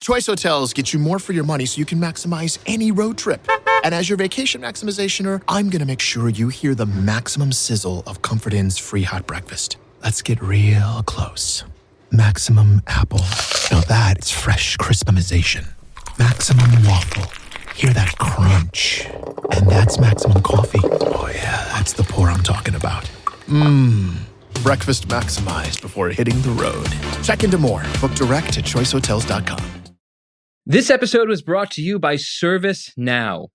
Choice Hotels get you more for your money so you can maximize any road trip. And as your vacation maximizationer, I'm gonna make sure you hear the maximum sizzle of Comfort Inn's free hot breakfast. Let's get real close. Maximum apple. Now that's fresh crispimization. Maximum waffle. Hear that crunch. And that's maximum coffee. Oh yeah, that's the pour I'm talking about. Breakfast maximized before hitting the road. Check into more. Book direct at choicehotels.com. This episode was brought to you by ServiceNow.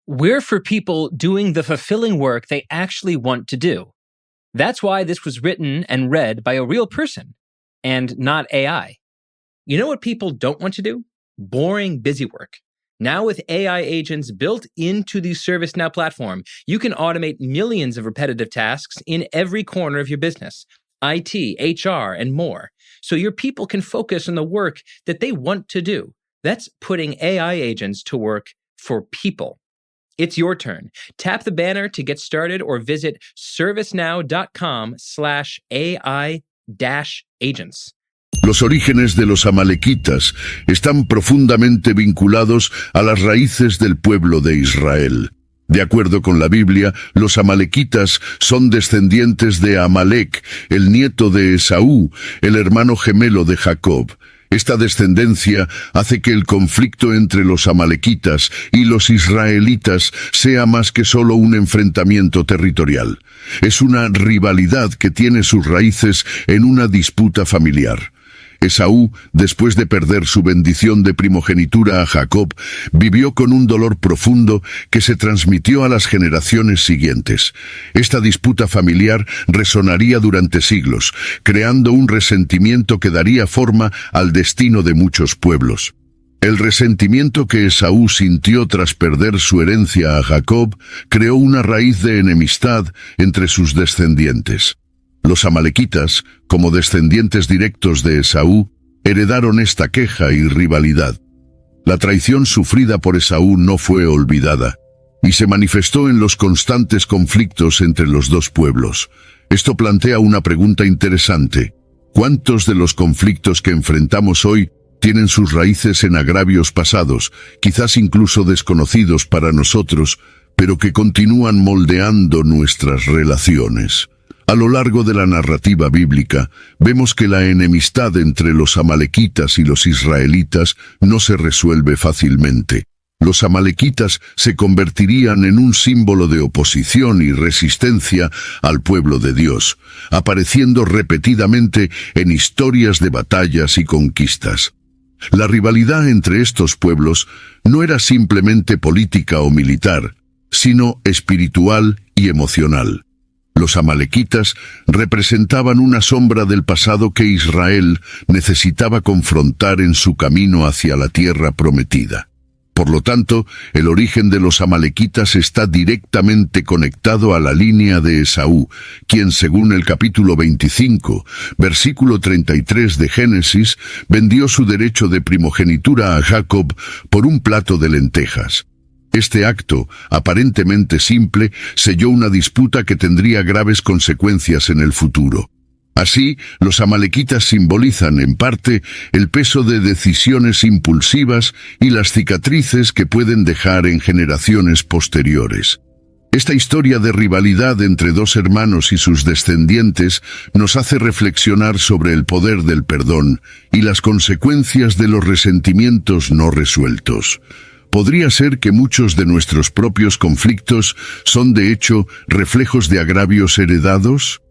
We're for people doing the fulfilling work they actually want to do. That's why this was written and read by a real person and not AI. You know what people don't want to do? Boring, busy work. Now with AI agents built into the ServiceNow platform, you can automate millions of repetitive tasks in every corner of your business, IT, HR, and more, so your people can focus on the work that they want to do. That's putting AI agents to work for people. It's your turn. Tap the banner to get started or visit servicenow.com/AI-agents. Los orígenes de los amalequitas están profundamente vinculados a las raíces del pueblo de Israel. De acuerdo con la Biblia, los amalequitas son descendientes de Amalek, el nieto de Esaú, el hermano gemelo de Jacob. Esta descendencia hace que el conflicto entre los amalequitas y los israelitas sea más que solo un enfrentamiento territorial. Es una rivalidad que tiene sus raíces en una disputa familiar. Esaú, después de perder su bendición de primogenitura a Jacob, vivió con un dolor profundo que se transmitió a las generaciones siguientes. Esta disputa familiar resonaría durante siglos, creando un resentimiento que daría forma al destino de muchos pueblos. El resentimiento que Esaú sintió tras perder su herencia a Jacob creó una raíz de enemistad entre sus descendientes. Los amalequitas, como descendientes directos de Esaú, heredaron esta queja y rivalidad. La traición sufrida por Esaú no fue olvidada, y se manifestó en los constantes conflictos entre los dos pueblos. Esto plantea una pregunta interesante. ¿Cuántos de los conflictos que enfrentamos hoy tienen sus raíces en agravios pasados, quizás incluso desconocidos para nosotros, pero que continúan moldeando nuestras relaciones? A lo largo de la narrativa bíblica, vemos que la enemistad entre los amalequitas y los israelitas no se resuelve fácilmente. Los amalequitas se convertirían en un símbolo de oposición y resistencia al pueblo de Dios, apareciendo repetidamente en historias de batallas y conquistas. La rivalidad entre estos pueblos no era simplemente política o militar, sino espiritual y emocional. Los amalequitas representaban una sombra del pasado que Israel necesitaba confrontar en su camino hacia la tierra prometida. Por lo tanto, el origen de los amalequitas está directamente conectado a la línea de Esaú, quien, según el capítulo 25, versículo 33 de Génesis, vendió su derecho de primogenitura a Jacob por un plato de lentejas. Este acto, aparentemente simple, selló una disputa que tendría graves consecuencias en el futuro. Así, los amalequitas simbolizan, en parte, el peso de decisiones impulsivas y las cicatrices que pueden dejar en generaciones posteriores. Esta historia de rivalidad entre dos hermanos y sus descendientes nos hace reflexionar sobre el poder del perdón y las consecuencias de los resentimientos no resueltos. Podría ser que muchos de nuestros propios conflictos son de hecho reflejos de agravios heredados.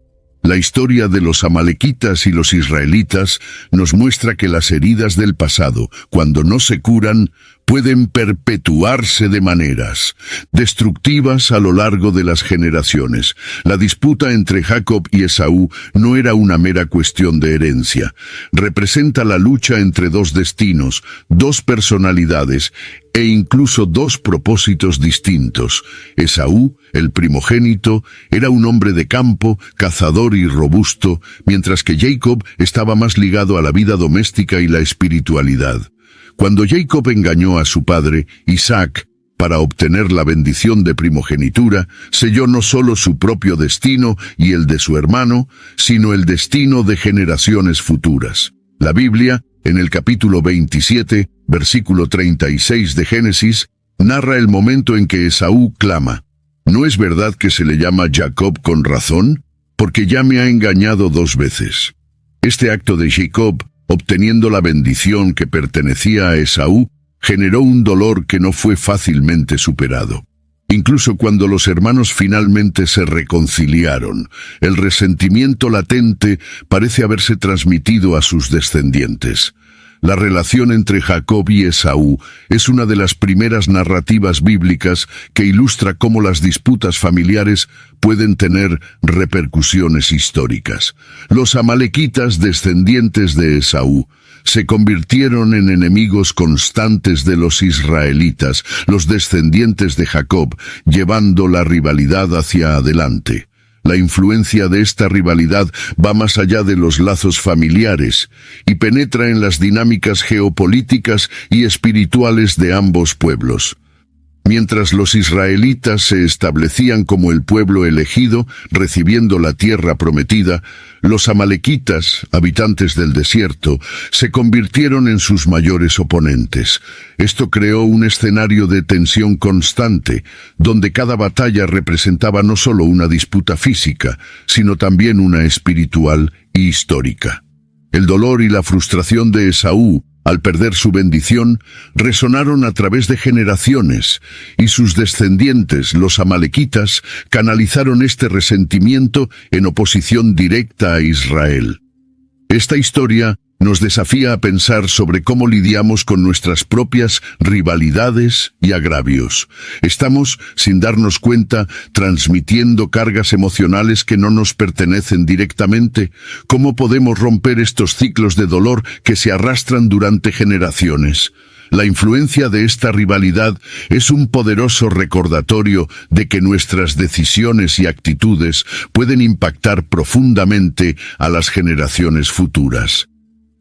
La historia de los amalequitas y los israelitas nos muestra que las heridas del pasado, cuando no se curan, pueden perpetuarse de maneras destructivas a lo largo de las generaciones. La disputa entre Jacob y Esaú no era una mera cuestión de herencia. Representa la lucha entre dos destinos, dos personalidades e incluso dos propósitos distintos. Esaú, el primogénito, era un hombre de campo, cazador y robusto, mientras que Jacob estaba más ligado a la vida doméstica y la espiritualidad. Cuando Jacob engañó a su padre, Isaac, para obtener la bendición de primogenitura, selló no solo su propio destino y el de su hermano, sino el destino de generaciones futuras. La Biblia en el capítulo 27, versículo 36 de Génesis, narra el momento en que Esaú clama: ¿No es verdad que se le llama Jacob con razón? Porque ya me ha engañado 2 veces. Este acto de Jacob, obteniendo la bendición que pertenecía a Esaú, generó un dolor que no fue fácilmente superado. Incluso cuando los hermanos finalmente se reconciliaron, el resentimiento latente parece haberse transmitido a sus descendientes. La relación entre Jacob y Esaú es una de las primeras narrativas bíblicas que ilustra cómo las disputas familiares pueden tener repercusiones históricas. Los amalequitas, descendientes de Esaú, se convirtieron en enemigos constantes de los israelitas, los descendientes de Jacob, llevando la rivalidad hacia adelante. La influencia de esta rivalidad va más allá de los lazos familiares y penetra en las dinámicas geopolíticas y espirituales de ambos pueblos. Mientras los israelitas se establecían como el pueblo elegido, recibiendo la tierra prometida, los amalequitas, habitantes del desierto, se convirtieron en sus mayores oponentes. Esto creó un escenario de tensión constante, donde cada batalla representaba no solo una disputa física, sino también una espiritual y histórica. El dolor y la frustración de Esaú, al perder su bendición, resonaron a través de generaciones, y sus descendientes, los amalequitas, canalizaron este resentimiento en oposición directa a Israel. Esta historia nos desafía a pensar sobre cómo lidiamos con nuestras propias rivalidades y agravios. Estamos, sin darnos cuenta, transmitiendo cargas emocionales que no nos pertenecen directamente. ¿Cómo podemos romper estos ciclos de dolor que se arrastran durante generaciones? La influencia de esta rivalidad es un poderoso recordatorio de que nuestras decisiones y actitudes pueden impactar profundamente a las generaciones futuras.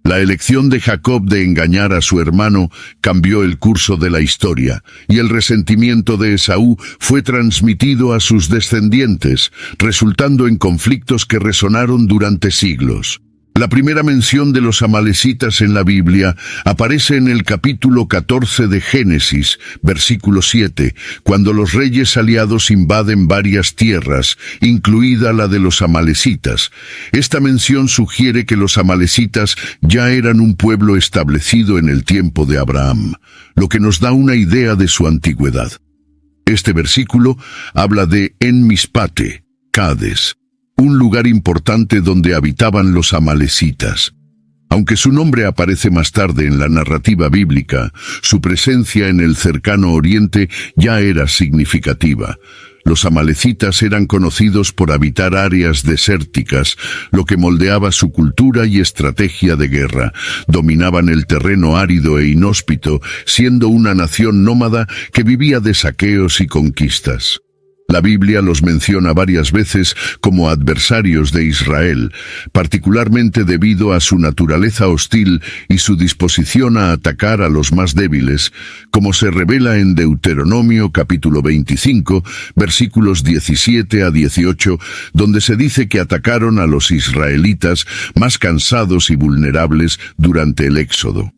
La elección de Jacob de engañar a su hermano cambió el curso de la historia, y el resentimiento de Esaú fue transmitido a sus descendientes, resultando en conflictos que resonaron durante siglos. La primera mención de los amalecitas en la Biblia aparece en el capítulo 14 de Génesis, versículo 7, cuando los reyes aliados invaden varias tierras, incluida la de los amalecitas. Esta mención sugiere que los amalecitas ya eran un pueblo establecido en el tiempo de Abraham, lo que nos da una idea de su antigüedad. Este versículo habla de En-Mispate, Cades, un lugar importante donde habitaban los amalecitas. Aunque su nombre aparece más tarde en la narrativa bíblica, su presencia en el cercano oriente ya era significativa. Los amalecitas eran conocidos por habitar áreas desérticas, lo que moldeaba su cultura y estrategia de guerra. Dominaban el terreno árido e inhóspito, siendo una nación nómada que vivía de saqueos y conquistas. La Biblia los menciona varias veces como adversarios de Israel, particularmente debido a su naturaleza hostil y su disposición a atacar a los más débiles, como se revela en Deuteronomio capítulo 25, versículos 17 a 18, donde se dice que atacaron a los israelitas más cansados y vulnerables durante el Éxodo.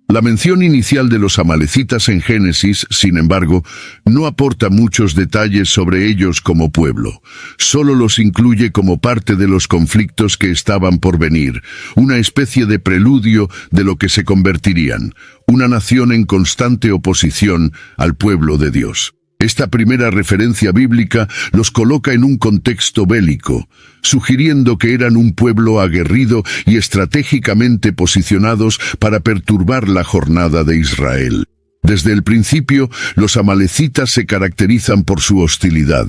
La mención inicial de los amalecitas en Génesis, sin embargo, no aporta muchos detalles sobre ellos como pueblo. Solo los incluye como parte de los conflictos que estaban por venir, una especie de preludio de lo que se convertirían, una nación en constante oposición al pueblo de Dios. Esta primera referencia bíblica los coloca en un contexto bélico, sugiriendo que eran un pueblo aguerrido y estratégicamente posicionados para perturbar la jornada de Israel. Desde el principio, los amalecitas se caracterizan por su hostilidad.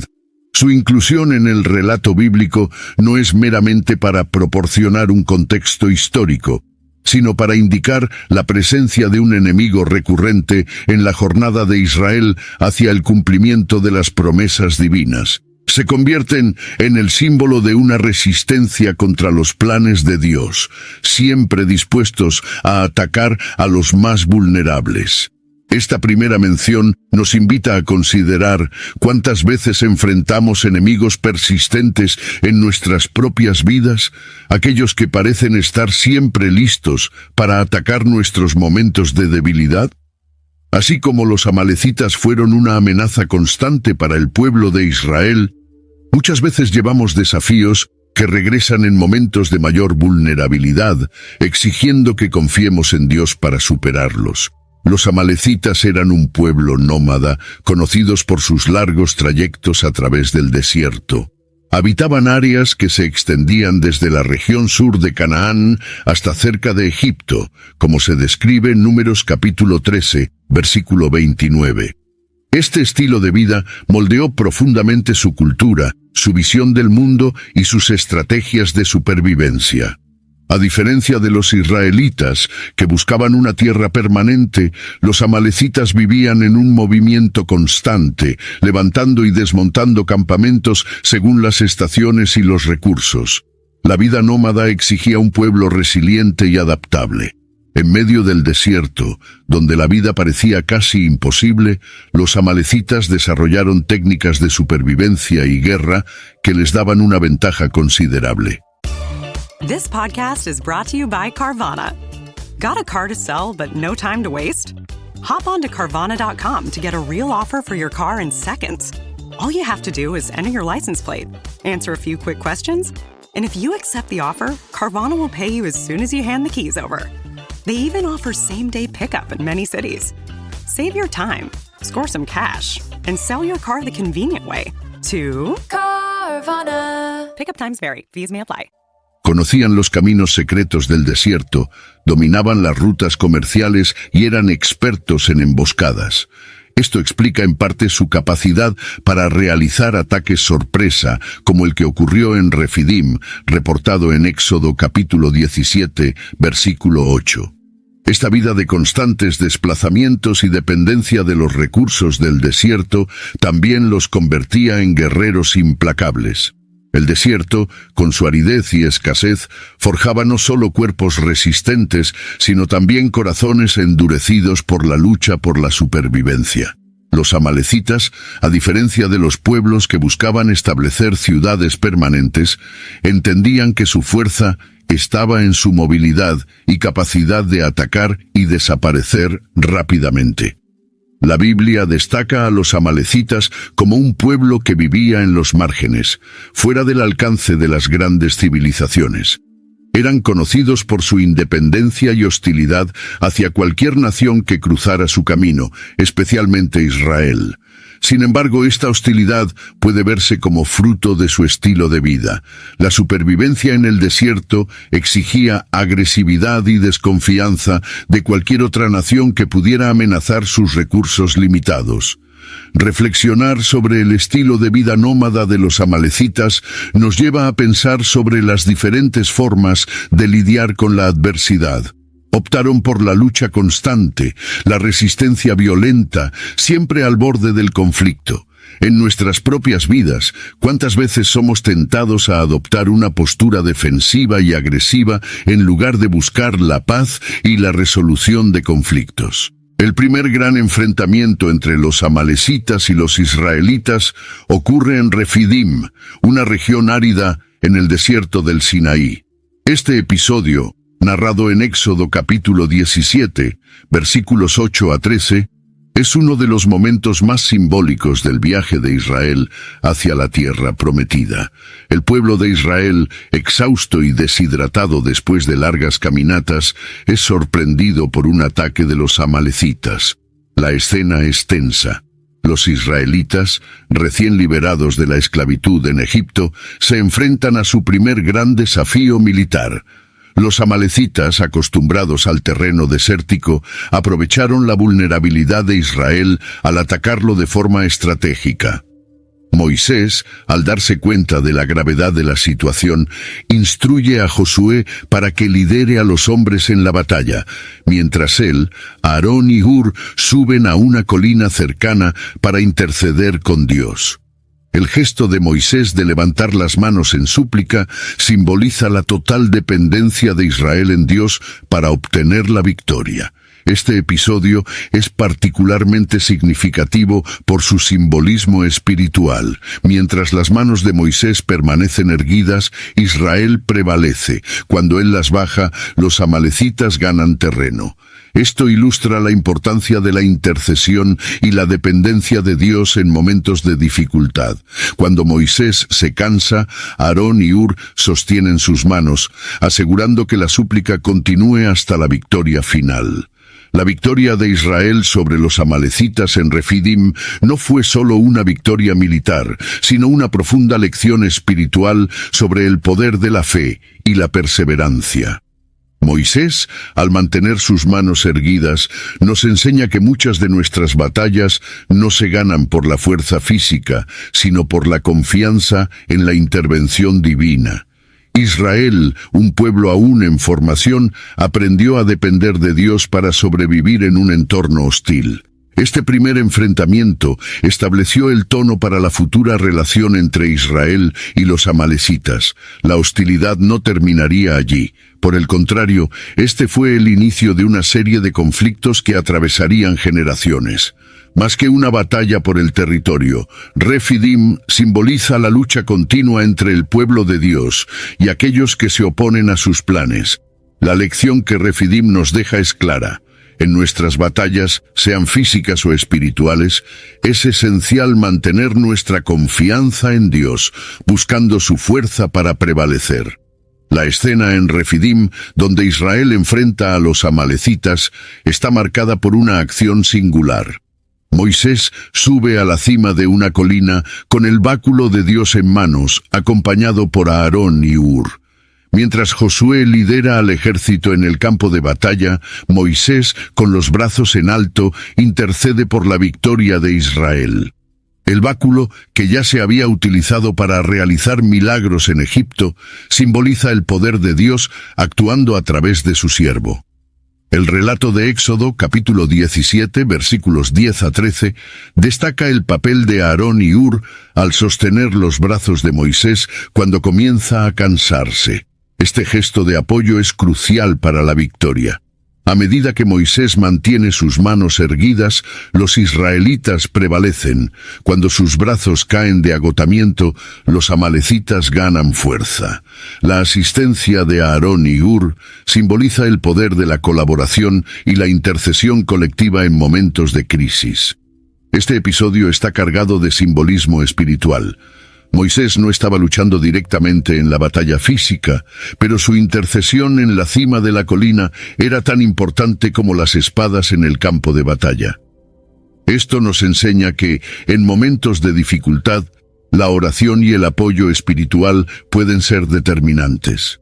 Su inclusión en el relato bíblico no es meramente para proporcionar un contexto histórico, sino para indicar la presencia de un enemigo recurrente en la jornada de Israel hacia el cumplimiento de las promesas divinas. Se convierten en el símbolo de una resistencia contra los planes de Dios, siempre dispuestos a atacar a los más vulnerables. Esta primera mención nos invita a considerar cuántas veces enfrentamos enemigos persistentes en nuestras propias vidas, aquellos que parecen estar siempre listos para atacar nuestros momentos de debilidad. Así como los amalecitas fueron una amenaza constante para el pueblo de Israel, muchas veces llevamos desafíos que regresan en momentos de mayor vulnerabilidad, exigiendo que confiemos en Dios para superarlos. Los amalecitas eran un pueblo nómada, conocidos por sus largos trayectos a través del desierto. Habitaban áreas que se extendían desde la región sur de Canaán hasta cerca de Egipto, como se describe en Números capítulo 13, versículo 29. Este estilo de vida moldeó profundamente su cultura, su visión del mundo y sus estrategias de supervivencia. A diferencia de los israelitas, que buscaban una tierra permanente, los amalecitas vivían en un movimiento constante, levantando y desmontando campamentos según las estaciones y los recursos. La vida nómada exigía un pueblo resiliente y adaptable. En medio del desierto, donde la vida parecía casi imposible, los amalecitas desarrollaron técnicas de supervivencia y guerra que les daban una ventaja considerable. This podcast is brought to you by Carvana. Got a car to sell but no time to waste? Hop on to Carvana.com to get a real offer for your car in seconds. All you have to do is enter your license plate, answer a few quick questions, and if you accept the offer, Carvana will pay you as soon as you hand the keys over. They even offer same-day pickup in many cities. Save your time, score some cash, and sell your car the convenient way to Carvana. Pickup times vary. Fees may apply. Conocían los caminos secretos del desierto, dominaban las rutas comerciales y eran expertos en emboscadas. Esto explica en parte su capacidad para realizar ataques sorpresa, como el que ocurrió en Refidim, reportado en Éxodo capítulo 17, versículo 8. Esta vida de constantes desplazamientos y dependencia de los recursos del desierto también los convertía en guerreros implacables. El desierto, con su aridez y escasez, forjaba no solo cuerpos resistentes, sino también corazones endurecidos por la lucha por la supervivencia. Los amalecitas, a diferencia de los pueblos que buscaban establecer ciudades permanentes, entendían que su fuerza estaba en su movilidad y capacidad de atacar y desaparecer rápidamente. La Biblia destaca a los amalecitas como un pueblo que vivía en los márgenes, fuera del alcance de las grandes civilizaciones. Eran conocidos por su independencia y hostilidad hacia cualquier nación que cruzara su camino, especialmente Israel. Sin embargo, esta hostilidad puede verse como fruto de su estilo de vida. La supervivencia en el desierto exigía agresividad y desconfianza de cualquier otra nación que pudiera amenazar sus recursos limitados. Reflexionar sobre el estilo de vida nómada de los amalecitas nos lleva a pensar sobre las diferentes formas de lidiar con la adversidad. Optaron por la lucha constante, la resistencia violenta, siempre al borde del conflicto. En nuestras propias vidas, ¿cuántas veces somos tentados a adoptar una postura defensiva y agresiva en lugar de buscar la paz y la resolución de conflictos? El primer gran enfrentamiento entre los amalecitas y los israelitas ocurre en Refidim, una región árida en el desierto del Sinaí. Este episodio, narrado en Éxodo capítulo 17, versículos 8 a 13, es uno de los momentos más simbólicos del viaje de Israel hacia la tierra prometida. El pueblo de Israel, exhausto y deshidratado después de largas caminatas, es sorprendido por un ataque de los amalecitas. La escena es tensa. Los israelitas, recién liberados de la esclavitud en Egipto, se enfrentan a su primer gran desafío militar. Los amalecitas, acostumbrados al terreno desértico, aprovecharon la vulnerabilidad de Israel al atacarlo de forma estratégica. Moisés, al darse cuenta de la gravedad de la situación, instruye a Josué para que lidere a los hombres en la batalla, mientras él, Aarón y Hur suben a una colina cercana para interceder con Dios. El gesto de Moisés de levantar las manos en súplica simboliza la total dependencia de Israel en Dios para obtener la victoria. Este episodio es particularmente significativo por su simbolismo espiritual. Mientras las manos de Moisés permanecen erguidas, Israel prevalece. Cuando él las baja, los amalecitas ganan terreno. Esto ilustra la importancia de la intercesión y la dependencia de Dios en momentos de dificultad. Cuando Moisés se cansa, Aarón y Hur sostienen sus manos, asegurando que la súplica continúe hasta la victoria final. La victoria de Israel sobre los amalecitas en Refidim no fue solo una victoria militar, sino una profunda lección espiritual sobre el poder de la fe y la perseverancia. Moisés, al mantener sus manos erguidas, nos enseña que muchas de nuestras batallas no se ganan por la fuerza física, sino por la confianza en la intervención divina. Israel, un pueblo aún en formación, aprendió a depender de Dios para sobrevivir en un entorno hostil. Este primer enfrentamiento estableció el tono para la futura relación entre Israel y los amalecitas. La hostilidad no terminaría allí. Por el contrario, este fue el inicio de una serie de conflictos que atravesarían generaciones. Más que una batalla por el territorio, Refidim simboliza la lucha continua entre el pueblo de Dios y aquellos que se oponen a sus planes. La lección que Refidim nos deja es clara. En nuestras batallas, sean físicas o espirituales, es esencial mantener nuestra confianza en Dios, buscando su fuerza para prevalecer. La escena en Refidim, donde Israel enfrenta a los amalecitas, está marcada por una acción singular. Moisés sube a la cima de una colina con el báculo de Dios en manos, acompañado por Aarón y Hur. Mientras Josué lidera al ejército en el campo de batalla, Moisés, con los brazos en alto, intercede por la victoria de Israel. El báculo, que ya se había utilizado para realizar milagros en Egipto, simboliza el poder de Dios actuando a través de su siervo. El relato de Éxodo, capítulo 17, versículos 10 a 13, destaca el papel de Aarón y Hur al sostener los brazos de Moisés cuando comienza a cansarse. Este gesto de apoyo es crucial para la victoria. A medida que Moisés mantiene sus manos erguidas, los israelitas prevalecen. Cuando sus brazos caen de agotamiento, los amalecitas ganan fuerza. La asistencia de Aarón y Hur simboliza el poder de la colaboración y la intercesión colectiva en momentos de crisis. Este episodio está cargado de simbolismo espiritual. Moisés no estaba luchando directamente en la batalla física, pero su intercesión en la cima de la colina era tan importante como las espadas en el campo de batalla. Esto nos enseña que, en momentos de dificultad, la oración y el apoyo espiritual pueden ser determinantes.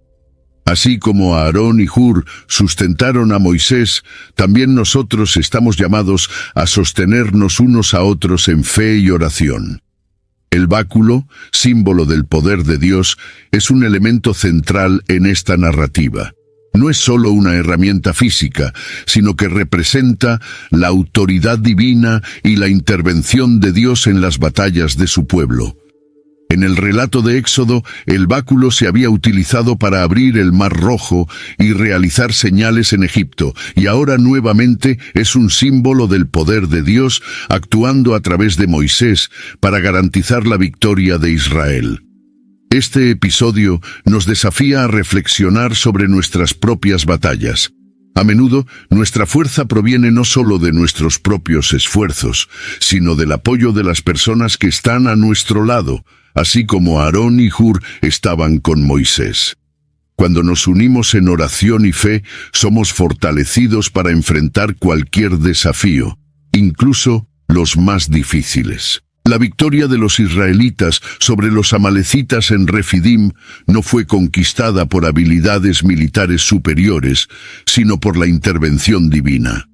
Así como Aarón y Hur sustentaron a Moisés, también nosotros estamos llamados a sostenernos unos a otros en fe y oración. El báculo, símbolo del poder de Dios, es un elemento central en esta narrativa. No es solo una herramienta física, sino que representa la autoridad divina y la intervención de Dios en las batallas de su pueblo. En el relato de Éxodo, el báculo se había utilizado para abrir el Mar Rojo y realizar señales en Egipto, y ahora nuevamente es un símbolo del poder de Dios actuando a través de Moisés para garantizar la victoria de Israel. Este episodio nos desafía a reflexionar sobre nuestras propias batallas. A menudo, nuestra fuerza proviene no solo de nuestros propios esfuerzos, sino del apoyo de las personas que están a nuestro lado, así como Aarón y Hur estaban con Moisés. Cuando nos unimos en oración y fe, somos fortalecidos para enfrentar cualquier desafío, incluso los más difíciles. La victoria de los israelitas sobre los amalecitas en Refidim no fue conquistada por habilidades militares superiores, sino por la intervención divina.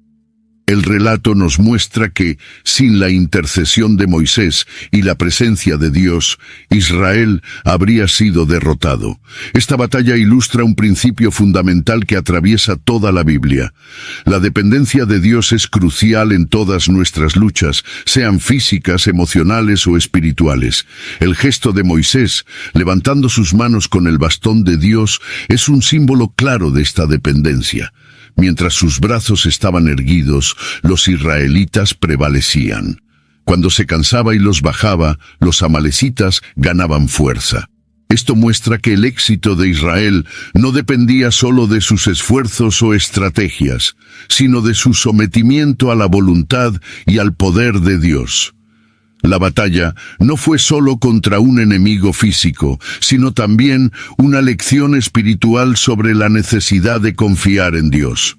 El relato nos muestra que, sin la intercesión de Moisés y la presencia de Dios, Israel habría sido derrotado. Esta batalla ilustra un principio fundamental que atraviesa toda la Biblia. La dependencia de Dios es crucial en todas nuestras luchas, sean físicas, emocionales o espirituales. El gesto de Moisés, levantando sus manos con el bastón de Dios, es un símbolo claro de esta dependencia. Mientras sus brazos estaban erguidos, los israelitas prevalecían. Cuando se cansaba y los bajaba, los amalecitas ganaban fuerza. Esto muestra que el éxito de Israel no dependía solo de sus esfuerzos o estrategias, sino de su sometimiento a la voluntad y al poder de Dios. La batalla no fue solo contra un enemigo físico, sino también una lección espiritual sobre la necesidad de confiar en Dios.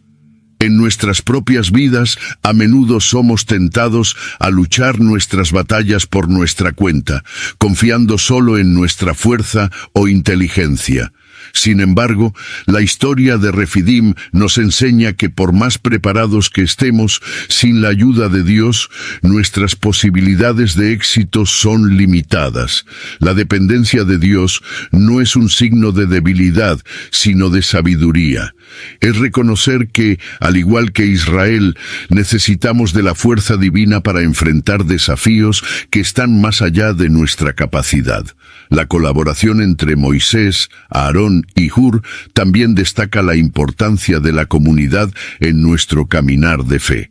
En nuestras propias vidas, a menudo somos tentados a luchar nuestras batallas por nuestra cuenta, confiando solo en nuestra fuerza o inteligencia. Sin embargo, la historia de Refidim nos enseña que por más preparados que estemos, sin la ayuda de Dios, nuestras posibilidades de éxito son limitadas. La dependencia de Dios no es un signo de debilidad, sino de sabiduría. Es reconocer que, al igual que Israel, necesitamos de la fuerza divina para enfrentar desafíos que están más allá de nuestra capacidad. La colaboración entre Moisés, Aarón y Hur también destaca la importancia de la comunidad en nuestro caminar de fe.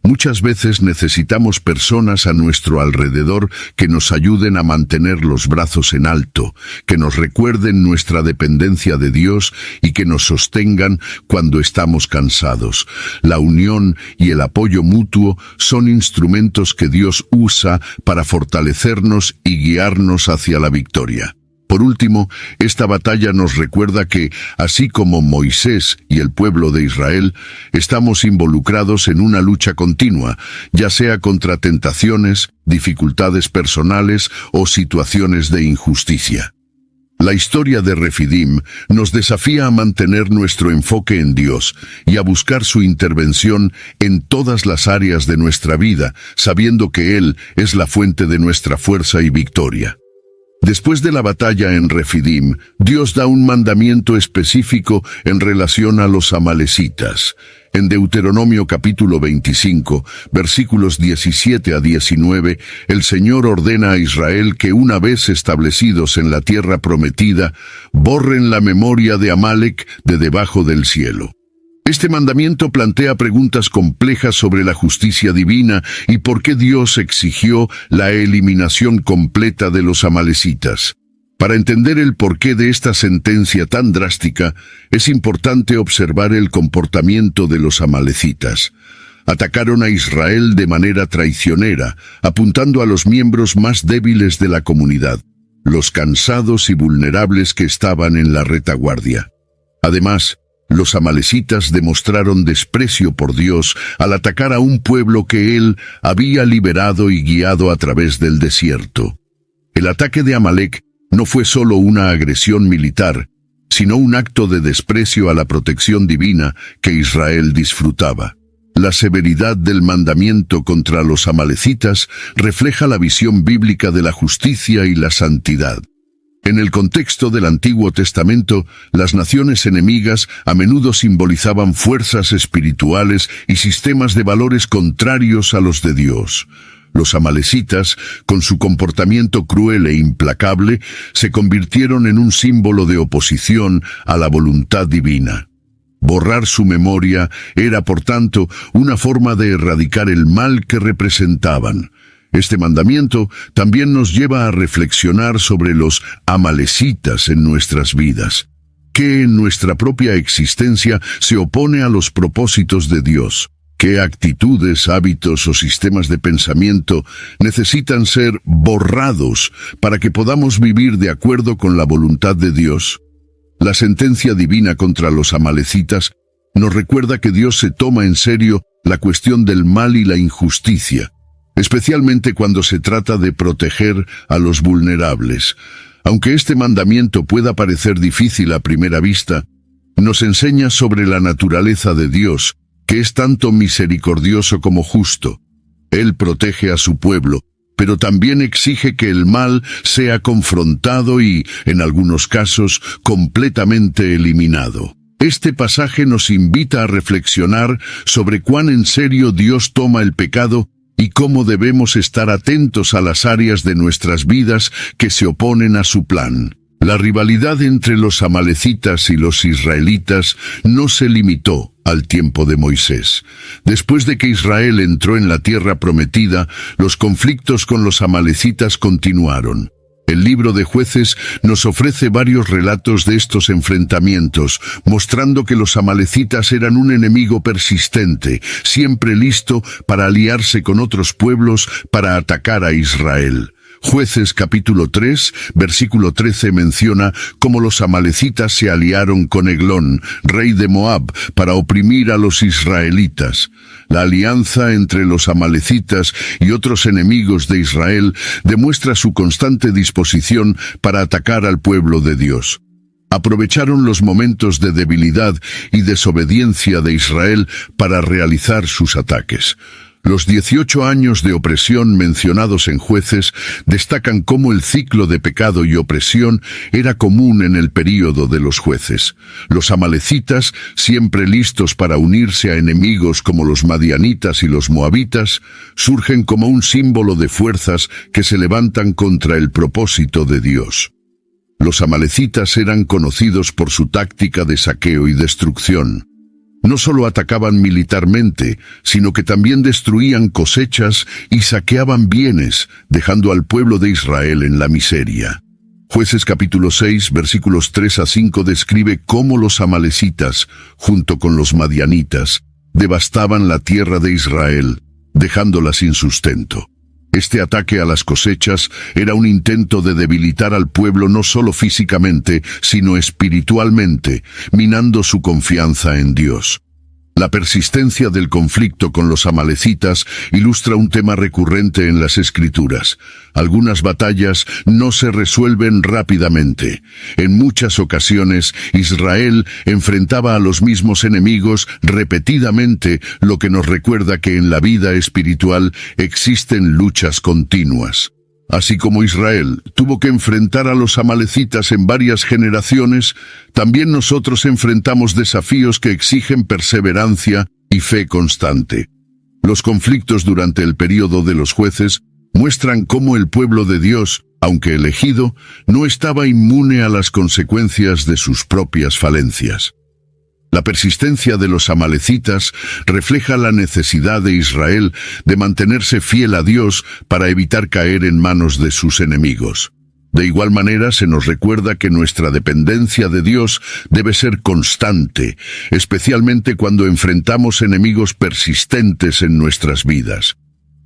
Muchas veces necesitamos personas a nuestro alrededor que nos ayuden a mantener los brazos en alto, que nos recuerden nuestra dependencia de Dios y que nos sostengan cuando estamos cansados. La unión y el apoyo mutuo son instrumentos que Dios usa para fortalecernos y guiarnos hacia la victoria. Por último, esta batalla nos recuerda que, así como Moisés y el pueblo de Israel, estamos involucrados en una lucha continua, ya sea contra tentaciones, dificultades personales o situaciones de injusticia. La historia de Refidim nos desafía a mantener nuestro enfoque en Dios y a buscar su intervención en todas las áreas de nuestra vida, sabiendo que Él es la fuente de nuestra fuerza y victoria. Después de la batalla en Refidim, Dios da un mandamiento específico en relación a los amalecitas. En Deuteronomio capítulo 25, versículos 17 a 19, el Señor ordena a Israel que una vez establecidos en la tierra prometida, borren la memoria de Amalec de debajo del cielo. Este mandamiento plantea preguntas complejas sobre la justicia divina y por qué Dios exigió la eliminación completa de los amalecitas. Para entender el porqué de esta sentencia tan drástica, es importante observar el comportamiento de los amalecitas. Atacaron a Israel de manera traicionera, apuntando a los miembros más débiles de la comunidad, los cansados y vulnerables que estaban en la retaguardia. Además, los amalecitas demostraron desprecio por Dios al atacar a un pueblo que Él había liberado y guiado a través del desierto. El ataque de Amalec no fue solo una agresión militar, sino un acto de desprecio a la protección divina que Israel disfrutaba. La severidad del mandamiento contra los amalecitas refleja la visión bíblica de la justicia y la santidad. En el contexto del Antiguo Testamento, las naciones enemigas a menudo simbolizaban fuerzas espirituales y sistemas de valores contrarios a los de Dios. Los amalecitas, con su comportamiento cruel e implacable, se convirtieron en un símbolo de oposición a la voluntad divina. Borrar su memoria era, por tanto, una forma de erradicar el mal que representaban. Este mandamiento también nos lleva a reflexionar sobre los amalecitas en nuestras vidas. ¿Qué en nuestra propia existencia se opone a los propósitos de Dios? ¿Qué actitudes, hábitos o sistemas de pensamiento necesitan ser borrados para que podamos vivir de acuerdo con la voluntad de Dios? La sentencia divina contra los amalecitas nos recuerda que Dios se toma en serio la cuestión del mal y la injusticia, especialmente cuando se trata de proteger a los vulnerables. Aunque este mandamiento pueda parecer difícil a primera vista, nos enseña sobre la naturaleza de Dios, que es tanto misericordioso como justo. Él protege a su pueblo, pero también exige que el mal sea confrontado y, en algunos casos, completamente eliminado. Este pasaje nos invita a reflexionar sobre cuán en serio Dios toma el pecado y cómo debemos estar atentos a las áreas de nuestras vidas que se oponen a su plan. La rivalidad entre los amalecitas y los israelitas no se limitó al tiempo de Moisés. Después de que Israel entró en la tierra prometida, los conflictos con los amalecitas continuaron. El libro de Jueces nos ofrece varios relatos de estos enfrentamientos, mostrando que los amalecitas eran un enemigo persistente, siempre listo para aliarse con otros pueblos para atacar a Israel. Jueces capítulo 3, versículo 13 menciona cómo los amalecitas se aliaron con Eglón, rey de Moab, para oprimir a los israelitas. La alianza entre los amalecitas y otros enemigos de Israel demuestra su constante disposición para atacar al pueblo de Dios. Aprovecharon los momentos de debilidad y desobediencia de Israel para realizar sus ataques. Los 18 años de opresión mencionados en Jueces destacan cómo el ciclo de pecado y opresión era común en el período de los jueces. Los amalecitas, siempre listos para unirse a enemigos como los madianitas y los moabitas, surgen como un símbolo de fuerzas que se levantan contra el propósito de Dios. Los amalecitas eran conocidos por su táctica de saqueo y destrucción. No solo atacaban militarmente, sino que también destruían cosechas y saqueaban bienes, dejando al pueblo de Israel en la miseria. Jueces capítulo 6, versículos 3 a 5 describe cómo los amalecitas, junto con los madianitas, devastaban la tierra de Israel, dejándola sin sustento. Este ataque a las cosechas era un intento de debilitar al pueblo no solo físicamente, sino espiritualmente, minando su confianza en Dios. La persistencia del conflicto con los amalecitas ilustra un tema recurrente en las Escrituras. Algunas batallas no se resuelven rápidamente. En muchas ocasiones, Israel enfrentaba a los mismos enemigos repetidamente, lo que nos recuerda que en la vida espiritual existen luchas continuas. Así como Israel tuvo que enfrentar a los amalecitas en varias generaciones, también nosotros enfrentamos desafíos que exigen perseverancia y fe constante. Los conflictos durante el período de los jueces muestran cómo el pueblo de Dios, aunque elegido, no estaba inmune a las consecuencias de sus propias falencias. La persistencia de los amalecitas refleja la necesidad de Israel de mantenerse fiel a Dios para evitar caer en manos de sus enemigos. De igual manera, se nos recuerda que nuestra dependencia de Dios debe ser constante, especialmente cuando enfrentamos enemigos persistentes en nuestras vidas.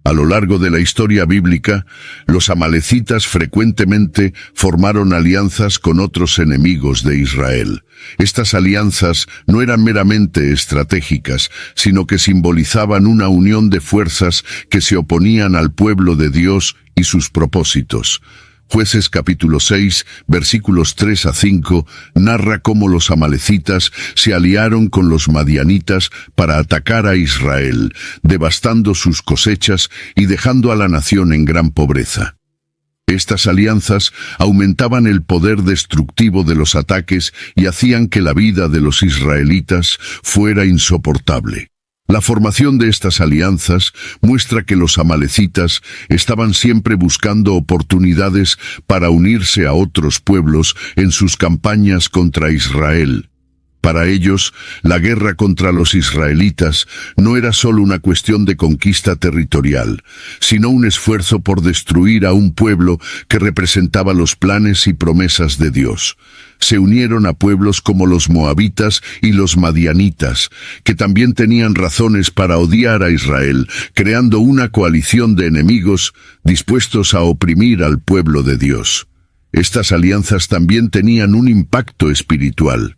A lo largo de la historia bíblica, los amalecitas frecuentemente formaron alianzas con otros enemigos de Israel. Estas alianzas no eran meramente estratégicas, sino que simbolizaban una unión de fuerzas que se oponían al pueblo de Dios y sus propósitos. Jueces capítulo 6, versículos 3 a 5, narra cómo los amalecitas se aliaron con los madianitas para atacar a Israel, devastando sus cosechas y dejando a la nación en gran pobreza. Estas alianzas aumentaban el poder destructivo de los ataques y hacían que la vida de los israelitas fuera insoportable. La formación de estas alianzas muestra que los amalecitas estaban siempre buscando oportunidades para unirse a otros pueblos en sus campañas contra Israel. Para ellos, la guerra contra los israelitas no era solo una cuestión de conquista territorial, sino un esfuerzo por destruir a un pueblo que representaba los planes y promesas de Dios. Se unieron a pueblos como los moabitas y los madianitas, que también tenían razones para odiar a Israel, creando una coalición de enemigos dispuestos a oprimir al pueblo de Dios. Estas alianzas también tenían un impacto espiritual.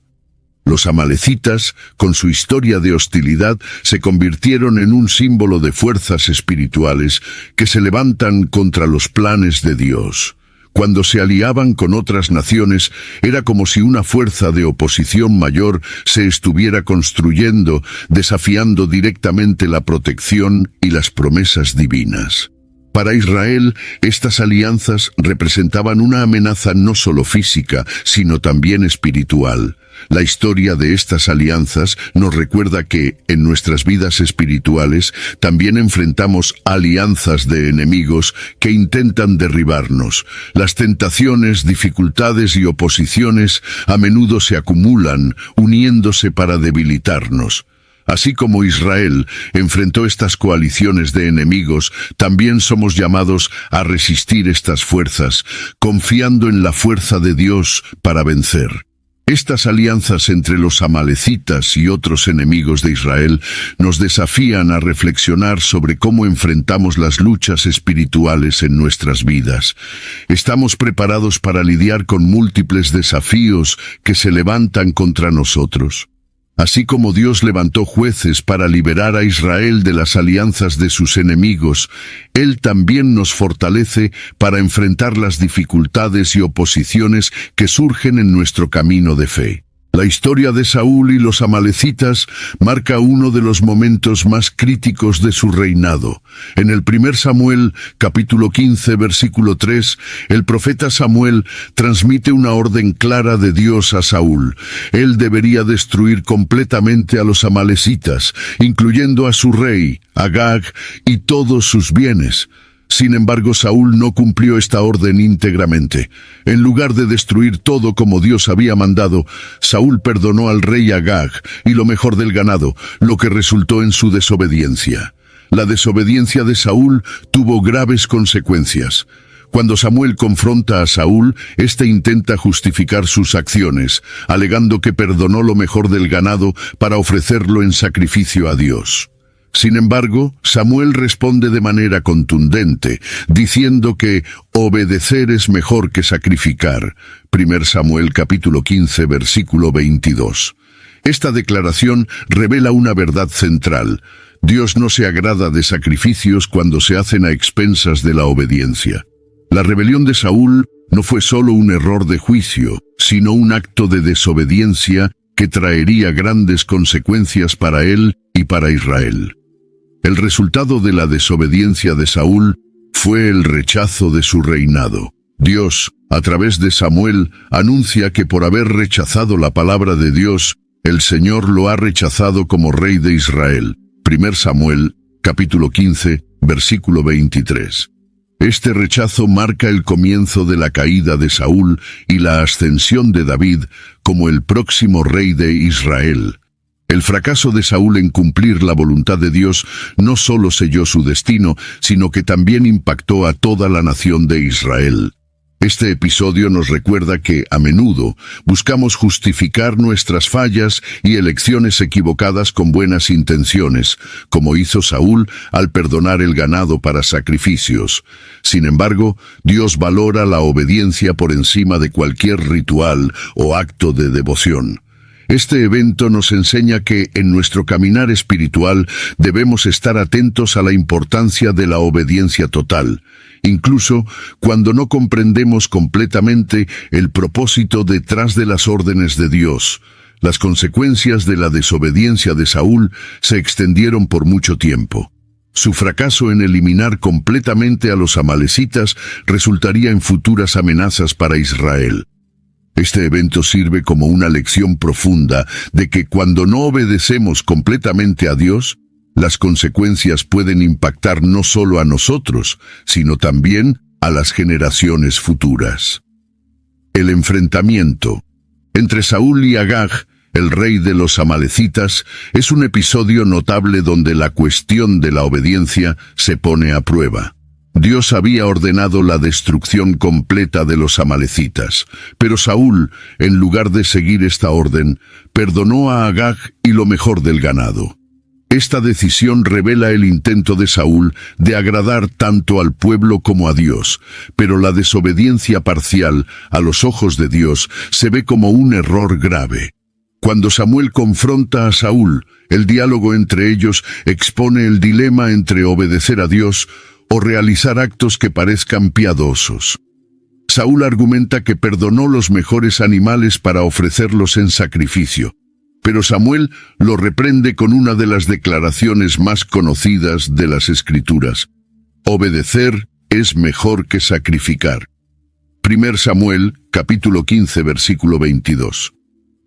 Los amalecitas, con su historia de hostilidad, se convirtieron en un símbolo de fuerzas espirituales que se levantan contra los planes de Dios. Cuando se aliaban con otras naciones, era como si una fuerza de oposición mayor se estuviera construyendo, desafiando directamente la protección y las promesas divinas. Para Israel, estas alianzas representaban una amenaza no solo física, sino también espiritual. La historia de estas alianzas nos recuerda que, en nuestras vidas espirituales, también enfrentamos alianzas de enemigos que intentan derribarnos. Las tentaciones, dificultades y oposiciones a menudo se acumulan, uniéndose para debilitarnos. Así como Israel enfrentó estas coaliciones de enemigos, también somos llamados a resistir estas fuerzas, confiando en la fuerza de Dios para vencer. Estas alianzas entre los amalecitas y otros enemigos de Israel nos desafían a reflexionar sobre cómo enfrentamos las luchas espirituales en nuestras vidas. Estamos preparados para lidiar con múltiples desafíos que se levantan contra nosotros. Así como Dios levantó jueces para liberar a Israel de las alianzas de sus enemigos, Él también nos fortalece para enfrentar las dificultades y oposiciones que surgen en nuestro camino de fe. La historia de Saúl y los amalecitas marca uno de los momentos más críticos de su reinado. En el 1 Samuel, capítulo 15, versículo 3, el profeta Samuel transmite una orden clara de Dios a Saúl. Él debería destruir completamente a los amalecitas, incluyendo a su rey, Agag, y todos sus bienes. Sin embargo, Saúl no cumplió esta orden íntegramente. En lugar de destruir todo como Dios había mandado, Saúl perdonó al rey Agag y lo mejor del ganado, lo que resultó en su desobediencia. La desobediencia de Saúl tuvo graves consecuencias. Cuando Samuel confronta a Saúl, éste intenta justificar sus acciones, alegando que perdonó lo mejor del ganado para ofrecerlo en sacrificio a Dios. Sin embargo, Samuel responde de manera contundente, diciendo que obedecer es mejor que sacrificar. 1 Samuel capítulo 15, versículo 22. Esta declaración revela una verdad central. Dios no se agrada de sacrificios cuando se hacen a expensas de la obediencia. La rebelión de Saúl no fue solo un error de juicio, sino un acto de desobediencia que traería grandes consecuencias para él y para Israel. El resultado de la desobediencia de Saúl fue el rechazo de su reinado. Dios, a través de Samuel, anuncia que por haber rechazado la palabra de Dios, el Señor lo ha rechazado como rey de Israel. 1 Samuel, capítulo 15, versículo 23. Este rechazo marca el comienzo de la caída de Saúl y la ascensión de David como el próximo rey de Israel. El fracaso de Saúl en cumplir la voluntad de Dios no solo selló su destino, sino que también impactó a toda la nación de Israel. Este episodio nos recuerda que, a menudo, buscamos justificar nuestras fallas y elecciones equivocadas con buenas intenciones, como hizo Saúl al perdonar el ganado para sacrificios. Sin embargo, Dios valora la obediencia por encima de cualquier ritual o acto de devoción. Este evento nos enseña que, en nuestro caminar espiritual, debemos estar atentos a la importancia de la obediencia total, incluso cuando no comprendemos completamente el propósito detrás de las órdenes de Dios. Las consecuencias de la desobediencia de Saúl se extendieron por mucho tiempo. Su fracaso en eliminar completamente a los amalecitas resultaría en futuras amenazas para Israel. Este evento sirve como una lección profunda de que cuando no obedecemos completamente a Dios, las consecuencias pueden impactar no solo a nosotros, sino también a las generaciones futuras. El enfrentamiento entre Saúl y Agag, el rey de los amalecitas, es un episodio notable donde la cuestión de la obediencia se pone a prueba. Dios había ordenado la destrucción completa de los amalecitas, pero Saúl, en lugar de seguir esta orden, perdonó a Agag y lo mejor del ganado. Esta decisión revela el intento de Saúl de agradar tanto al pueblo como a Dios, pero la desobediencia parcial a los ojos de Dios se ve como un error grave. Cuando Samuel confronta a Saúl, el diálogo entre ellos expone el dilema entre obedecer a Dios o realizar actos que parezcan piadosos. Saúl argumenta que perdonó los mejores animales para ofrecerlos en sacrificio, pero Samuel lo reprende con una de las declaraciones más conocidas de las Escrituras. Obedecer es mejor que sacrificar. 1 Samuel, capítulo 15, versículo 22.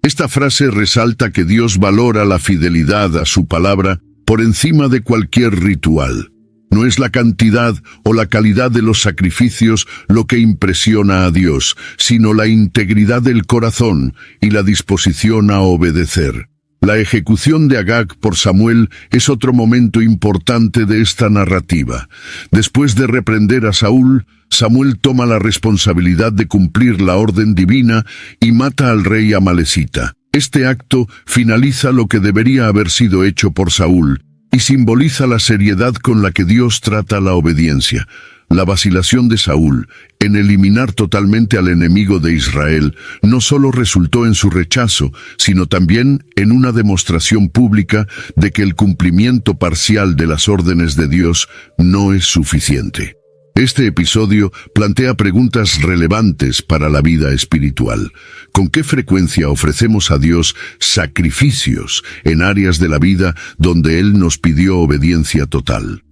Esta frase resalta que Dios valora la fidelidad a su palabra por encima de cualquier ritual. No es la cantidad o la calidad de los sacrificios lo que impresiona a Dios, sino la integridad del corazón y la disposición a obedecer. La ejecución de Agag por Samuel es otro momento importante de esta narrativa. Después de reprender a Saúl, Samuel toma la responsabilidad de cumplir la orden divina y mata al rey amalecita. Este acto finaliza lo que debería haber sido hecho por Saúl y simboliza la seriedad con la que Dios trata la obediencia. La vacilación de Saúl en eliminar totalmente al enemigo de Israel no solo resultó en su rechazo, sino también en una demostración pública de que el cumplimiento parcial de las órdenes de Dios no es suficiente. Este episodio plantea preguntas relevantes para la vida espiritual. ¿Con qué frecuencia ofrecemos a Dios sacrificios en áreas de la vida donde Él nos pidió obediencia total?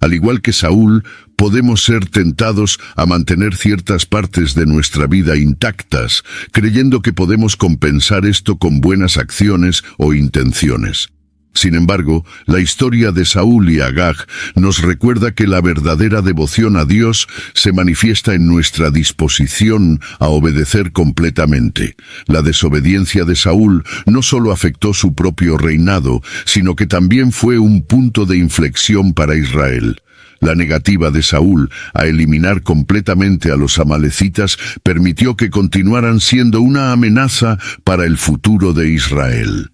Al igual que Saúl, podemos ser tentados a mantener ciertas partes de nuestra vida intactas, creyendo que podemos compensar esto con buenas acciones o intenciones. Sin embargo, la historia de Saúl y Agag nos recuerda que la verdadera devoción a Dios se manifiesta en nuestra disposición a obedecer completamente. La desobediencia de Saúl no solo afectó su propio reinado, sino que también fue un punto de inflexión para Israel. La negativa de Saúl a eliminar completamente a los amalecitas permitió que continuaran siendo una amenaza para el futuro de Israel.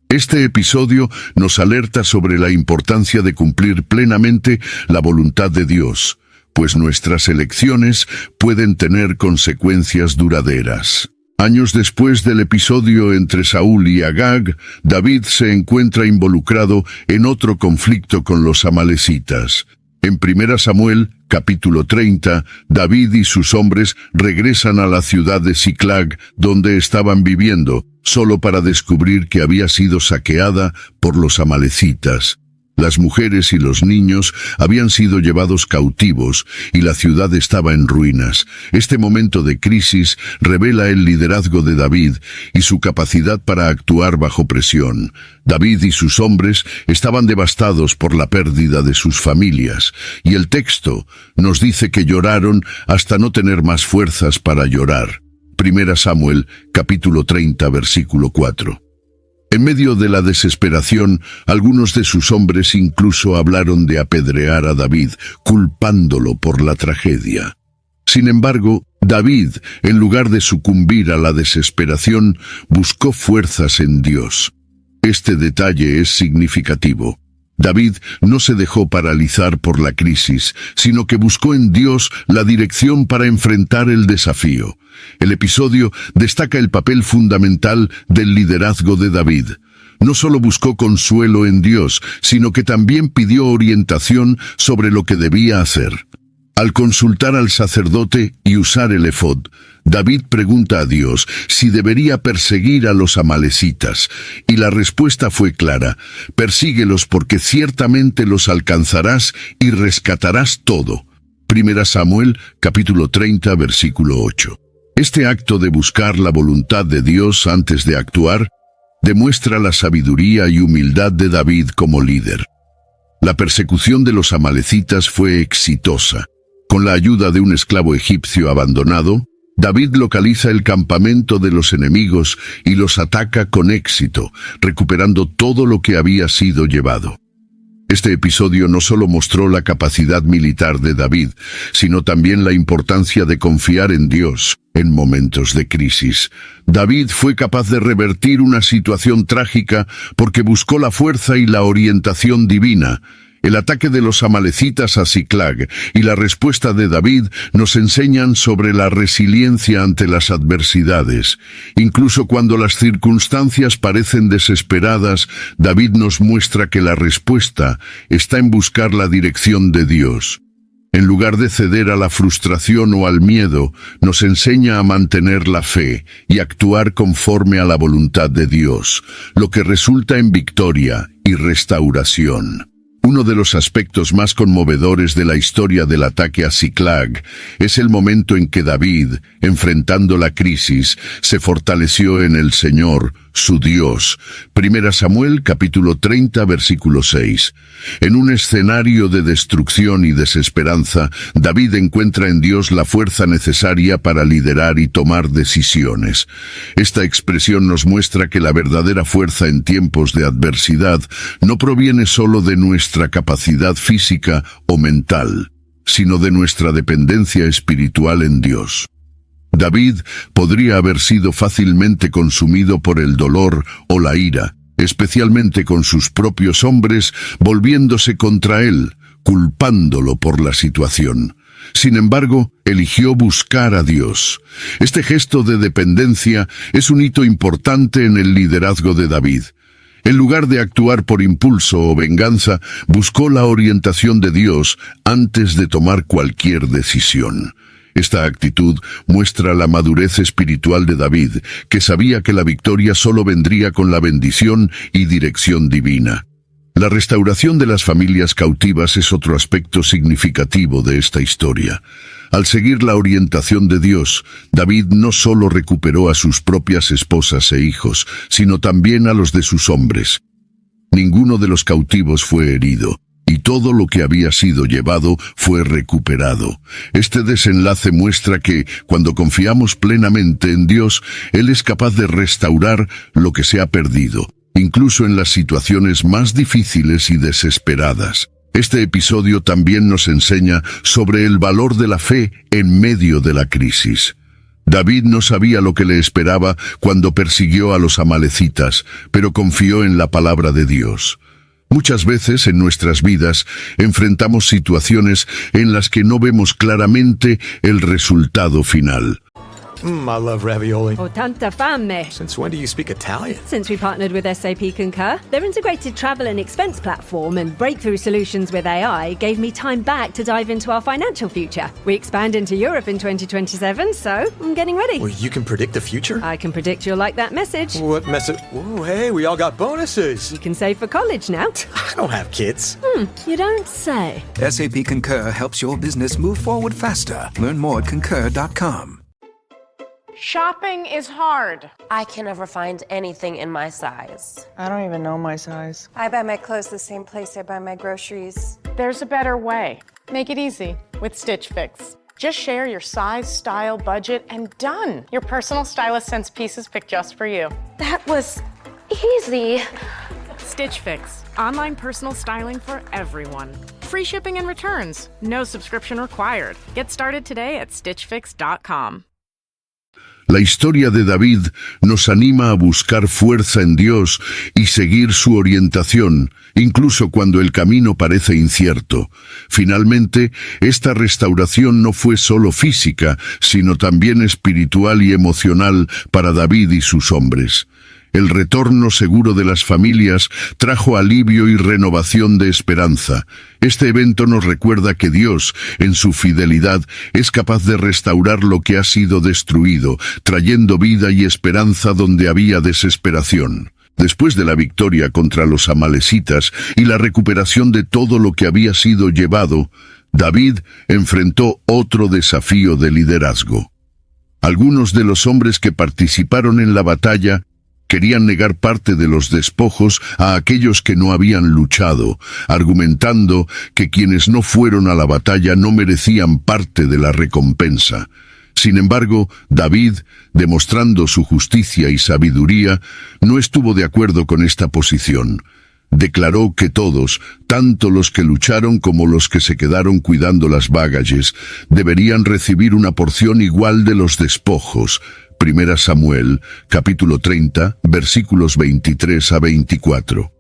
Este episodio nos alerta sobre la importancia de cumplir plenamente la voluntad de Dios, pues nuestras elecciones pueden tener consecuencias duraderas. Años después del episodio entre Saúl y Agag, David se encuentra involucrado en otro conflicto con los amalecitas. En 1 Samuel, capítulo 30, David y sus hombres regresan a la ciudad de Siclag, donde estaban viviendo, solo para descubrir que había sido saqueada por los amalecitas. Las mujeres y los niños habían sido llevados cautivos y la ciudad estaba en ruinas. Este momento de crisis revela el liderazgo de David y su capacidad para actuar bajo presión. David y sus hombres estaban devastados por la pérdida de sus familias, y el texto nos dice que lloraron hasta no tener más fuerzas para llorar. 1 Samuel, capítulo 30, versículo 4. En medio de la desesperación, algunos de sus hombres incluso hablaron de apedrear a David, culpándolo por la tragedia. Sin embargo, David, en lugar de sucumbir a la desesperación, buscó fuerzas en Dios. Este detalle es significativo. David no se dejó paralizar por la crisis, sino que buscó en Dios la dirección para enfrentar el desafío. El episodio destaca el papel fundamental del liderazgo de David. No solo buscó consuelo en Dios, sino que también pidió orientación sobre lo que debía hacer. Al consultar al sacerdote y usar el efod, David pregunta a Dios si debería perseguir a los amalecitas, y la respuesta fue clara: persíguelos porque ciertamente los alcanzarás y rescatarás todo. 1 Samuel, capítulo 30, versículo 8. Este acto de buscar la voluntad de Dios antes de actuar demuestra la sabiduría y humildad de David como líder. La persecución de los amalecitas fue exitosa. Con la ayuda de un esclavo egipcio abandonado, David localiza el campamento de los enemigos y los ataca con éxito, recuperando todo lo que había sido llevado. Este episodio no solo mostró la capacidad militar de David, sino también la importancia de confiar en Dios en momentos de crisis. David fue capaz de revertir una situación trágica porque buscó la fuerza y la orientación divina. El ataque de los amalecitas a Siclag y la respuesta de David nos enseñan sobre la resiliencia ante las adversidades. Incluso cuando las circunstancias parecen desesperadas, David nos muestra que la respuesta está en buscar la dirección de Dios. En lugar de ceder a la frustración o al miedo, nos enseña a mantener la fe y actuar conforme a la voluntad de Dios, lo que resulta en victoria y restauración. Uno de los aspectos más conmovedores de la historia del ataque a Ziklag es el momento en que David, enfrentando la crisis, se fortaleció en el Señor, su Dios. 1 Samuel capítulo 30 versículo 6. En un escenario de destrucción y desesperanza, David encuentra en Dios la fuerza necesaria para liderar y tomar decisiones. Esta expresión nos muestra que la verdadera fuerza en tiempos de adversidad no proviene solo de nuestra capacidad física o mental, sino de nuestra dependencia espiritual en Dios. David podría haber sido fácilmente consumido por el dolor o la ira, especialmente con sus propios hombres volviéndose contra él, culpándolo por la situación. Sin embargo, eligió buscar a Dios. Este gesto de dependencia es un hito importante en el liderazgo de David. En lugar de actuar por impulso o venganza, buscó la orientación de Dios antes de tomar cualquier decisión. Esta actitud muestra la madurez espiritual de David, que sabía que la victoria solo vendría con la bendición y dirección divina. La restauración de las familias cautivas es otro aspecto significativo de esta historia. Al seguir la orientación de Dios, David no solo recuperó a sus propias esposas e hijos, sino también a los de sus hombres. Ninguno de los cautivos fue herido, y todo lo que había sido llevado fue recuperado. Este desenlace muestra que, cuando confiamos plenamente en Dios, Él es capaz de restaurar lo que se ha perdido, incluso en las situaciones más difíciles y desesperadas. Este episodio también nos enseña sobre el valor de la fe en medio de la crisis. David no sabía lo que le esperaba cuando persiguió a los amalecitas, pero confió en la palabra de Dios. Muchas veces en nuestras vidas enfrentamos situaciones en las que no vemos claramente el resultado final. I love ravioli. Ho tanta fame. Since when do you speak Italian? Since we partnered with SAP Concur, their integrated travel and expense platform and breakthrough solutions with AI gave me time back to dive into our financial future. We expand into Europe in 2027, so I'm getting ready. Well, you can predict the future? I can predict you'll like that message. What message? Whoa, hey, we all got bonuses. You can save for college now. I don't have kids. You don't say. SAP Concur helps your business move forward faster. Learn more at concur.com. Shopping is hard. I can never find anything in my size. I don't even know my size. I buy my clothes the same place I buy my groceries. There's a better way. Make it easy with Stitch Fix. Just share your size, style, budget, and done. Your personal stylist sends pieces picked just for you. That was easy. Stitch Fix. Online personal styling for everyone. Free shipping and returns. No subscription required. Get started today at stitchfix.com. La historia de David nos anima a buscar fuerza en Dios y seguir su orientación, incluso cuando el camino parece incierto. Finalmente, esta restauración no fue solo física, sino también espiritual y emocional para David y sus hombres. El retorno seguro de las familias trajo alivio y renovación de esperanza. Este evento nos recuerda que Dios, en su fidelidad, es capaz de restaurar lo que ha sido destruido, trayendo vida y esperanza donde había desesperación. Después de la victoria contra los amalecitas y la recuperación de todo lo que había sido llevado, David enfrentó otro desafío de liderazgo. Algunos de los hombres que participaron en la batalla querían negar parte de los despojos a aquellos que no habían luchado, argumentando que quienes no fueron a la batalla no merecían parte de la recompensa. Sin embargo, David, demostrando su justicia y sabiduría, no estuvo de acuerdo con esta posición. Declaró que todos, tanto los que lucharon como los que se quedaron cuidando las bagalles, deberían recibir una porción igual de los despojos. 1 Samuel, capítulo 30, versículos 23 a 24.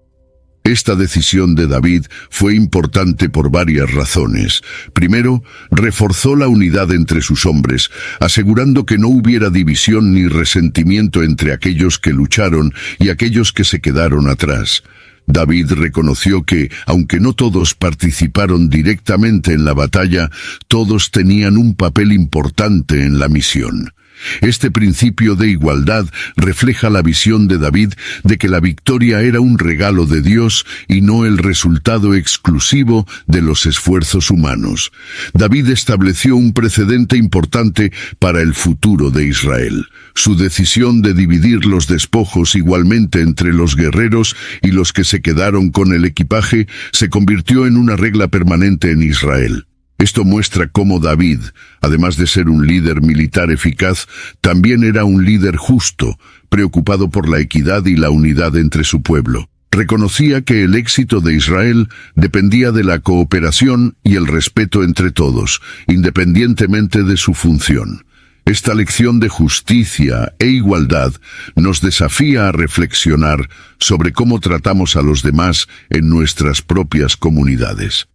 Esta decisión de David fue importante por varias razones. Primero, reforzó la unidad entre sus hombres, asegurando que no hubiera división ni resentimiento entre aquellos que lucharon y aquellos que se quedaron atrás. David reconoció que, aunque no todos participaron directamente en la batalla, todos tenían un papel importante en la misión. Este principio de igualdad refleja la visión de David de que la victoria era un regalo de Dios y no el resultado exclusivo de los esfuerzos humanos. David estableció un precedente importante para el futuro de Israel. Su decisión de dividir los despojos igualmente entre los guerreros y los que se quedaron con el equipaje se convirtió en una regla permanente en Israel. Esto muestra cómo David, además de ser un líder militar eficaz, también era un líder justo, preocupado por la equidad y la unidad entre su pueblo. Reconocía que el éxito de Israel dependía de la cooperación y el respeto entre todos, independientemente de su función. Esta lección de justicia e igualdad nos desafía a reflexionar sobre cómo tratamos a los demás en nuestras propias comunidades.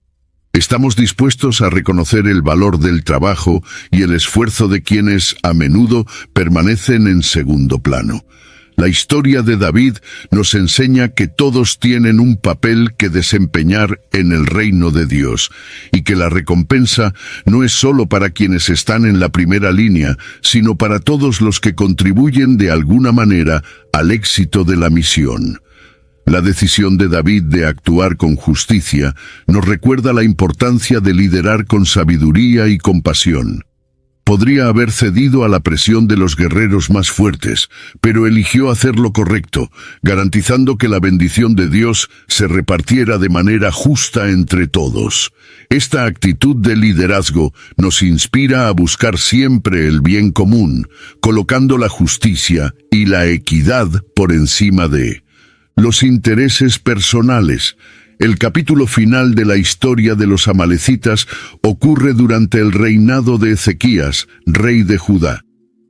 ¿Estamos dispuestos a reconocer el valor del trabajo y el esfuerzo de quienes, a menudo, permanecen en segundo plano? La historia de David nos enseña que todos tienen un papel que desempeñar en el reino de Dios, y que la recompensa no es solo para quienes están en la primera línea, sino para todos los que contribuyen de alguna manera al éxito de la misión. La decisión de David de actuar con justicia nos recuerda la importancia de liderar con sabiduría y compasión. Podría haber cedido a la presión de los guerreros más fuertes, pero eligió hacer lo correcto, garantizando que la bendición de Dios se repartiera de manera justa entre todos. Esta actitud de liderazgo nos inspira a buscar siempre el bien común, colocando la justicia y la equidad por encima de los intereses personales. El capítulo final de la historia de los amalecitas ocurre durante el reinado de Ezequías, rey de Judá.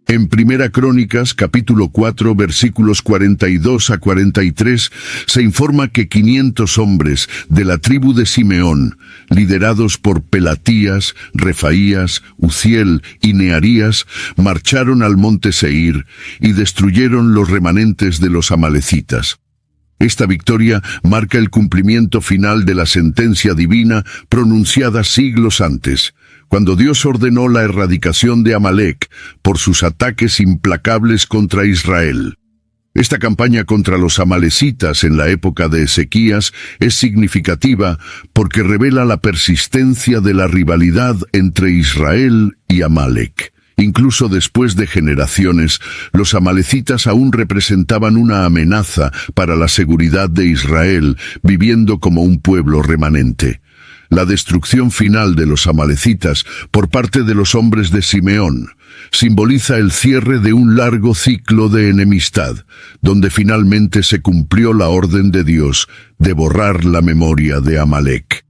En Primera Crónicas, capítulo 4, versículos 42 a 43, se informa que 500 hombres de la tribu de Simeón, liderados por Pelatías, Refaías, Uziel y Nearías, marcharon al monte Seir y destruyeron los remanentes de los amalecitas. Esta victoria marca el cumplimiento final de la sentencia divina pronunciada siglos antes, cuando Dios ordenó la erradicación de Amalek por sus ataques implacables contra Israel. Esta campaña contra los amalecitas en la época de Ezequías es significativa porque revela la persistencia de la rivalidad entre Israel y Amalek. Incluso después de generaciones, los amalecitas aún representaban una amenaza para la seguridad de Israel, viviendo como un pueblo remanente. La destrucción final de los amalecitas por parte de los hombres de Simeón simboliza el cierre de un largo ciclo de enemistad, donde finalmente se cumplió la orden de Dios de borrar la memoria de Amalek.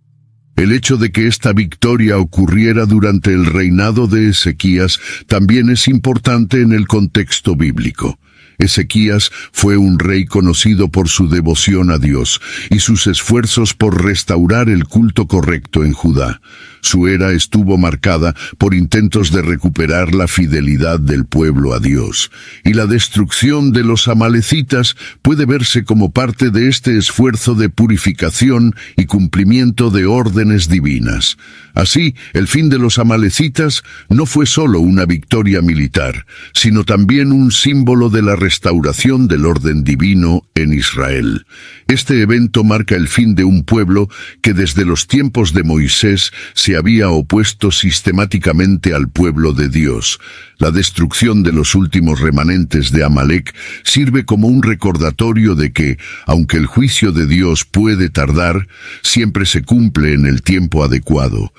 El hecho de que esta victoria ocurriera durante el reinado de Ezequías también es importante en el contexto bíblico. Ezequías fue un rey conocido por su devoción a Dios y sus esfuerzos por restaurar el culto correcto en Judá. Su era estuvo marcada por intentos de recuperar la fidelidad del pueblo a Dios, y la destrucción de los amalecitas puede verse como parte de este esfuerzo de purificación y cumplimiento de órdenes divinas. Así, el fin de los amalecitas no fue solo una victoria militar, sino también un símbolo de la restauración del orden divino en Israel. Este evento marca el fin de un pueblo que desde los tiempos de Moisés se había opuesto sistemáticamente al pueblo de Dios. La destrucción de los últimos remanentes de Amalek sirve como un recordatorio de que, aunque el juicio de Dios puede tardar, siempre se cumple en el tiempo adecuado.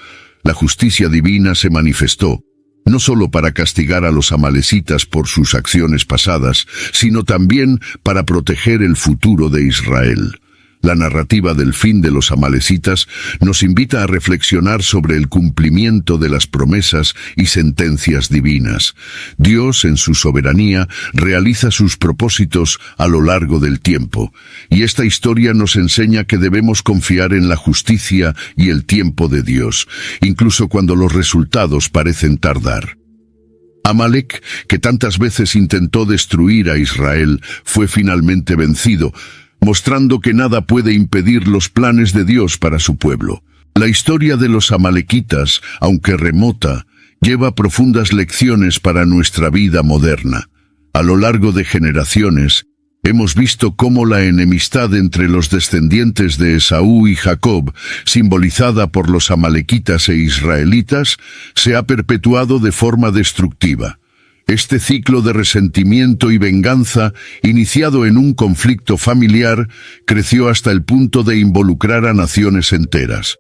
La justicia divina se manifestó, no solo para castigar a los amalecitas por sus acciones pasadas, sino también para proteger el futuro de Israel. La narrativa del fin de los amalecitas nos invita a reflexionar sobre el cumplimiento de las promesas y sentencias divinas. Dios, en su soberanía, realiza sus propósitos a lo largo del tiempo, y esta historia nos enseña que debemos confiar en la justicia y el tiempo de Dios, incluso cuando los resultados parecen tardar. Amalek, que tantas veces intentó destruir a Israel, fue finalmente vencido, mostrando que nada puede impedir los planes de Dios para su pueblo. La historia de los amalequitas, aunque remota, lleva profundas lecciones para nuestra vida moderna. A lo largo de generaciones, hemos visto cómo la enemistad entre los descendientes de Esaú y Jacob, simbolizada por los amalequitas e israelitas, se ha perpetuado de forma destructiva. Este ciclo de resentimiento y venganza, iniciado en un conflicto familiar, creció hasta el punto de involucrar a naciones enteras.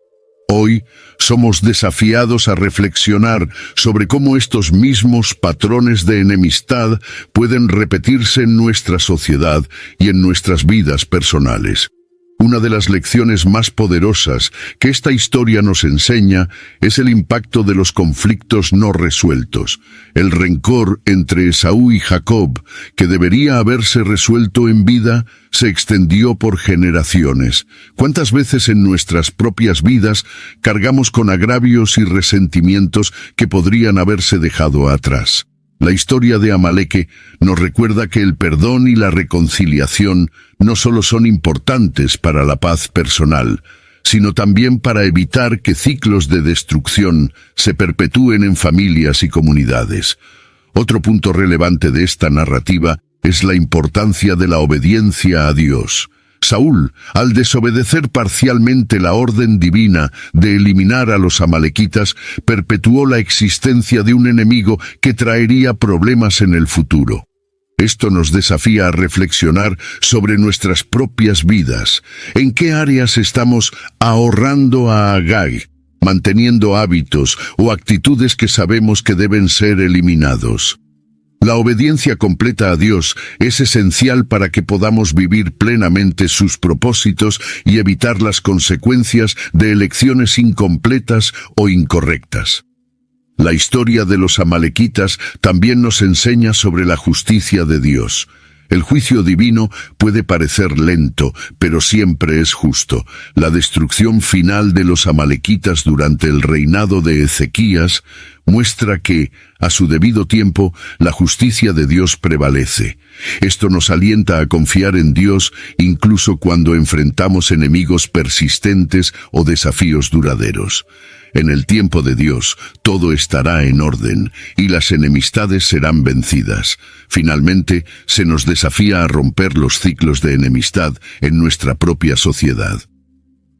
Hoy somos desafiados a reflexionar sobre cómo estos mismos patrones de enemistad pueden repetirse en nuestra sociedad y en nuestras vidas personales. Una de las lecciones más poderosas que esta historia nos enseña es el impacto de los conflictos no resueltos. El rencor entre Esaú y Jacob, que debería haberse resuelto en vida, se extendió por generaciones. ¿Cuántas veces en nuestras propias vidas cargamos con agravios y resentimientos que podrían haberse dejado atrás? La historia de Amaleque nos recuerda que el perdón y la reconciliación no solo son importantes para la paz personal, sino también para evitar que ciclos de destrucción se perpetúen en familias y comunidades. Otro punto relevante de esta narrativa es la importancia de la obediencia a Dios. Saúl, al desobedecer parcialmente la orden divina de eliminar a los amalequitas, perpetuó la existencia de un enemigo que traería problemas en el futuro. Esto nos desafía a reflexionar sobre nuestras propias vidas. ¿En qué áreas estamos ahorrando a Agag, manteniendo hábitos o actitudes que sabemos que deben ser eliminados? La obediencia completa a Dios es esencial para que podamos vivir plenamente sus propósitos y evitar las consecuencias de elecciones incompletas o incorrectas. La historia de los amalequitas también nos enseña sobre la justicia de Dios. El juicio divino puede parecer lento, pero siempre es justo. La destrucción final de los amalequitas durante el reinado de Ezequías muestra que, a su debido tiempo, la justicia de Dios prevalece. Esto nos alienta a confiar en Dios incluso cuando enfrentamos enemigos persistentes o desafíos duraderos. En el tiempo de Dios, todo estará en orden y las enemistades serán vencidas. Finalmente, se nos desafía a romper los ciclos de enemistad en nuestra propia sociedad.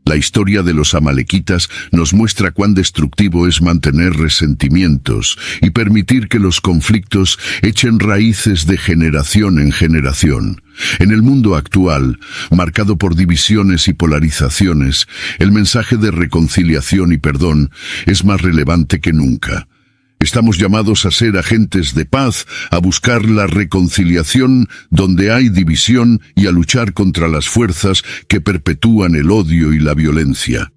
La historia de los amalequitas nos muestra cuán destructivo es mantener resentimientos y permitir que los conflictos echen raíces de generación en generación. En el mundo actual, marcado por divisiones y polarizaciones, el mensaje de reconciliación y perdón es más relevante que nunca. Estamos llamados a ser agentes de paz, a buscar la reconciliación donde hay división y a luchar contra las fuerzas que perpetúan el odio y la violencia.